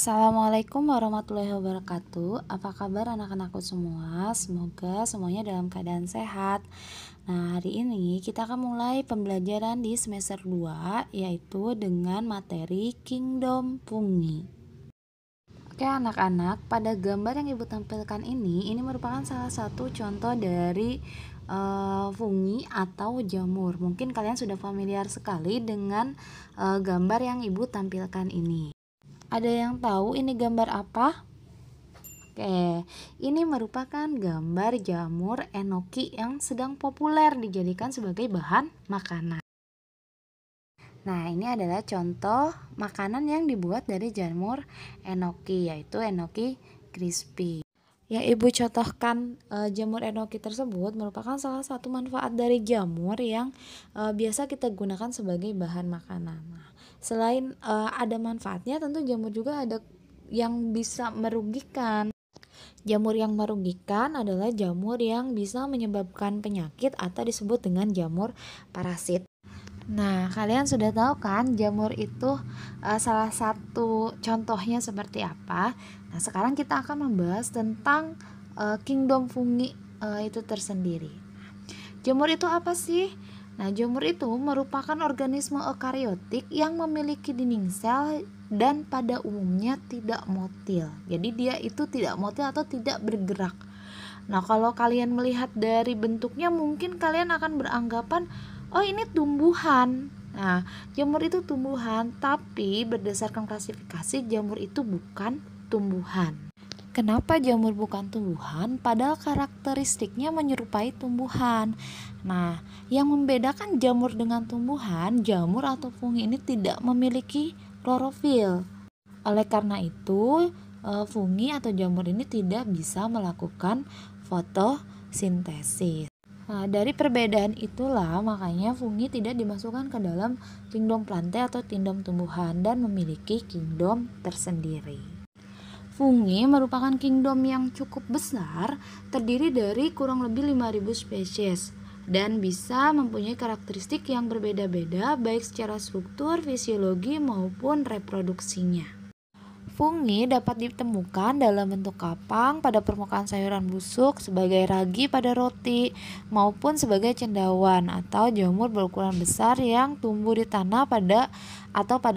Assalamualaikum warahmatullahi wabarakatuh. Apa kabar anak-anakku semua? Semoga semuanya dalam keadaan sehat. Nah, hari ini kita akan mulai pembelajaran di semester 2, yaitu dengan materi Kingdom Fungi. Oke anak-anak, pada gambar yang ibu tampilkan ini merupakan salah satu contoh dari fungi atau jamur. Mungkin kalian sudah familiar sekali dengan gambar yang ibu tampilkan ini. Ada yang tahu ini gambar apa? Oke, ini merupakan gambar jamur enoki yang sedang populer dijadikan sebagai bahan makanan. Nah, ini adalah contoh makanan yang dibuat dari jamur enoki, yaitu enoki crispy. Yang ibu contohkan jamur enoki tersebut merupakan salah satu manfaat dari jamur yang biasa kita gunakan sebagai bahan makanan. Nah, selain ada manfaatnya, tentu jamur juga ada yang bisa merugikan. Jamur yang merugikan adalah jamur yang bisa menyebabkan penyakit atau disebut dengan jamur parasit. Nah, kalian sudah tahu kan jamur itu salah satu contohnya seperti apa? Nah, sekarang kita akan membahas tentang kingdom fungi itu tersendiri. Jamur itu apa sih? Nah, jamur itu merupakan organisme eukariotik yang memiliki dinding sel dan pada umumnya tidak motil. Jadi dia itu tidak motil atau tidak bergerak. Nah, kalau kalian melihat dari bentuknya mungkin kalian akan beranggapan, oh ini tumbuhan. Nah, jamur itu tumbuhan, tapi berdasarkan klasifikasi jamur itu bukan tumbuhan. Kenapa jamur bukan tumbuhan? Padahal karakteristiknya menyerupai tumbuhan. Nah, yang membedakan jamur dengan tumbuhan, jamur atau fungi ini tidak memiliki klorofil. Oleh karena itu, fungi atau jamur ini tidak bisa melakukan fotosintesis. Nah, dari perbedaan itulah makanya fungi tidak dimasukkan ke dalam kingdom plantae atau kingdom tumbuhan dan memiliki kingdom tersendiri. Fungi merupakan kingdom yang cukup besar, terdiri dari kurang lebih 5.000 spesies dan bisa mempunyai karakteristik yang berbeda-beda baik secara struktur, fisiologi maupun reproduksinya. Fungi dapat ditemukan dalam bentuk kapang pada permukaan sayuran busuk, sebagai ragi pada roti, maupun sebagai cendawan atau jamur berukuran besar yang tumbuh di tanah pada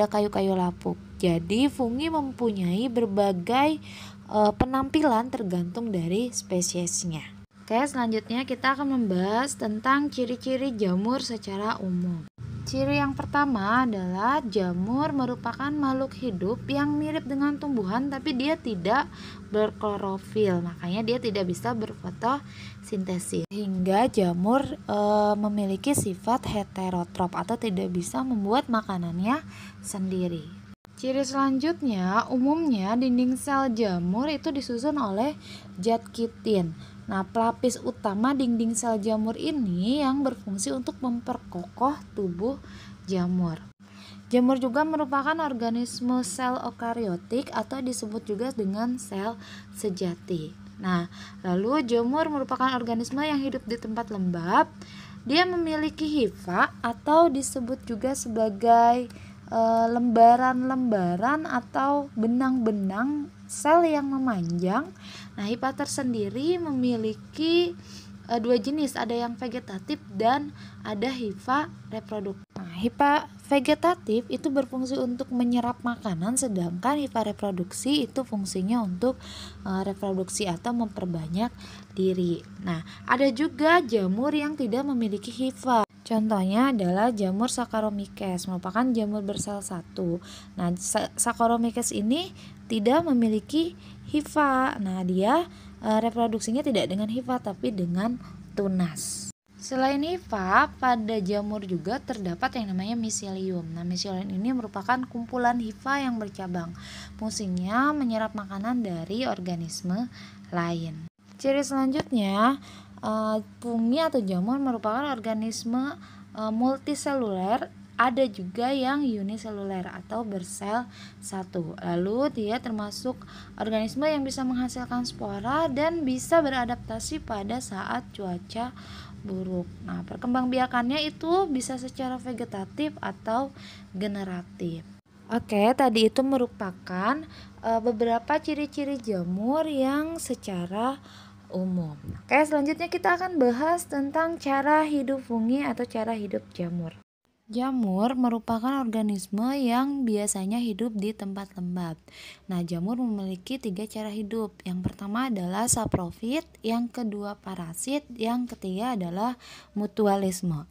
kayu-kayu lapuk. Jadi fungi mempunyai berbagai penampilan tergantung dari spesiesnya. Oke, selanjutnya kita akan membahas tentang ciri-ciri jamur secara umum. Ciri yang pertama adalah jamur merupakan makhluk hidup yang mirip dengan tumbuhan tapi dia tidak berklorofil, makanya dia tidak bisa berfotosintesis. Sehingga jamur memiliki sifat heterotrof atau tidak bisa membuat makanannya sendiri. Ciri selanjutnya, umumnya dinding sel jamur itu disusun oleh zat kitin. Nah, pelapis utama dinding sel jamur ini yang berfungsi untuk memperkokoh tubuh jamur. Jamur juga merupakan organisme sel eukariotik atau disebut juga dengan sel sejati. Nah, lalu jamur merupakan organisme yang hidup di tempat lembab. Dia memiliki hifa atau disebut juga sebagai lembaran-lembaran atau benang-benang sel yang memanjang. Nah, hifa tersendiri memiliki dua jenis, ada yang vegetatif dan ada hifa reproduktif. Nah, hifa vegetatif itu berfungsi untuk menyerap makanan, sedangkan hifa reproduksi itu fungsinya untuk reproduksi atau memperbanyak diri. Nah, ada juga jamur yang tidak memiliki hifa. Contohnya adalah jamur Saccharomyces, merupakan jamur bersel satu. Nah, Saccharomyces ini tidak memiliki hifa. Nah, dia reproduksinya tidak dengan hifa tapi dengan tunas. Selain hifa, pada jamur juga terdapat yang namanya miselium. Nah, miselium ini merupakan kumpulan hifa yang bercabang. Fungsinya menyerap makanan dari organisme lain. Ciri selanjutnya, fungi atau jamur merupakan organisme multiseluler, ada juga yang uniseluler atau bersel satu. Lalu dia termasuk organisme yang bisa menghasilkan spora dan bisa beradaptasi pada saat cuaca buruk. Nah, perkembangbiakannya itu bisa secara vegetatif atau generatif. Oke, tadi itu merupakan beberapa ciri-ciri jamur yang secara umum. Oke, selanjutnya kita akan bahas tentang cara hidup fungi atau cara hidup jamur. Jamur merupakan organisme yang biasanya hidup di tempat lembab. Nah, jamur memiliki 3 cara hidup. Yang pertama adalah saprofit, yang kedua parasit, yang ketiga adalah mutualisme.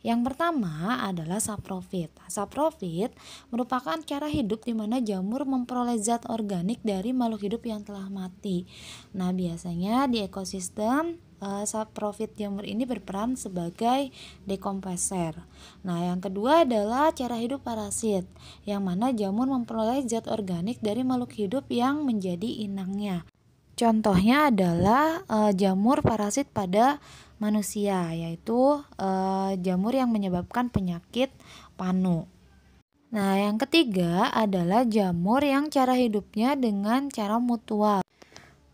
Yang pertama adalah saprofit. Saprofit merupakan cara hidup di mana jamur memperoleh zat organik dari makhluk hidup yang telah mati. Nah, biasanya di ekosistem saprofit jamur ini berperan sebagai dekomposer. Nah, yang kedua adalah cara hidup parasit, yang mana jamur memperoleh zat organik dari makhluk hidup yang menjadi inangnya. Contohnya adalah jamur parasit pada manusia, yaitu jamur yang menyebabkan penyakit panu. Nah, yang ketiga adalah jamur yang cara hidupnya dengan cara mutual.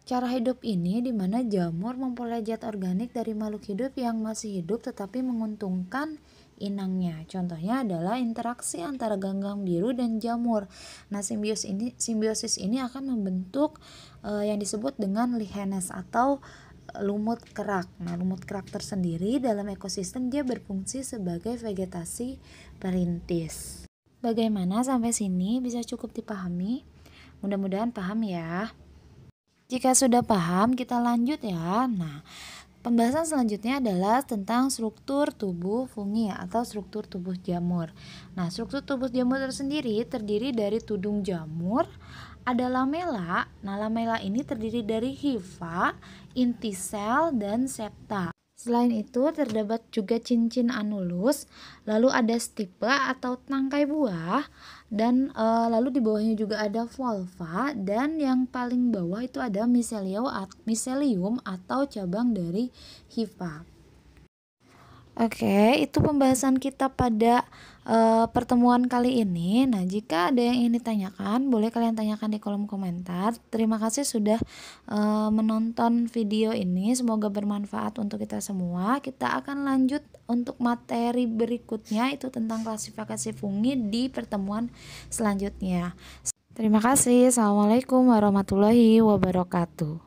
Cara hidup ini di mana jamur memperoleh zat organik dari makhluk hidup yang masih hidup tetapi menguntungkan inangnya. Contohnya adalah interaksi antara ganggang biru dan jamur. Nah, simbiosis ini akan membentuk yang disebut dengan lichenes atau lumut kerak. Nah, lumut kerak tersendiri dalam ekosistem dia berfungsi sebagai vegetasi perintis. Bagaimana sampai sini bisa cukup dipahami? Mudah-mudahan paham ya. Jika sudah paham, kita lanjut ya. Nah, pembahasan selanjutnya adalah tentang struktur tubuh fungi atau struktur tubuh jamur. Nah, struktur tubuh jamur tersendiri terdiri dari tudung jamur, ada lamela. Nah, lamela ini terdiri dari hifa, inti sel, dan septa. Selain itu, terdapat juga cincin anulus, lalu ada stipe atau tangkai buah, dan lalu di bawahnya juga ada volva, dan yang paling bawah itu ada miselium atau cabang dari hifa. Oke, itu pembahasan kita pada pertemuan kali ini. Nah, jika ada yang ingin ditanyakan, boleh kalian tanyakan di kolom komentar. Terima kasih sudah menonton video ini. Semoga bermanfaat untuk kita semua. Kita akan lanjut untuk materi berikutnya, itu tentang klasifikasi fungi di pertemuan selanjutnya. Terima kasih. Assalamualaikum warahmatullahi wabarakatuh.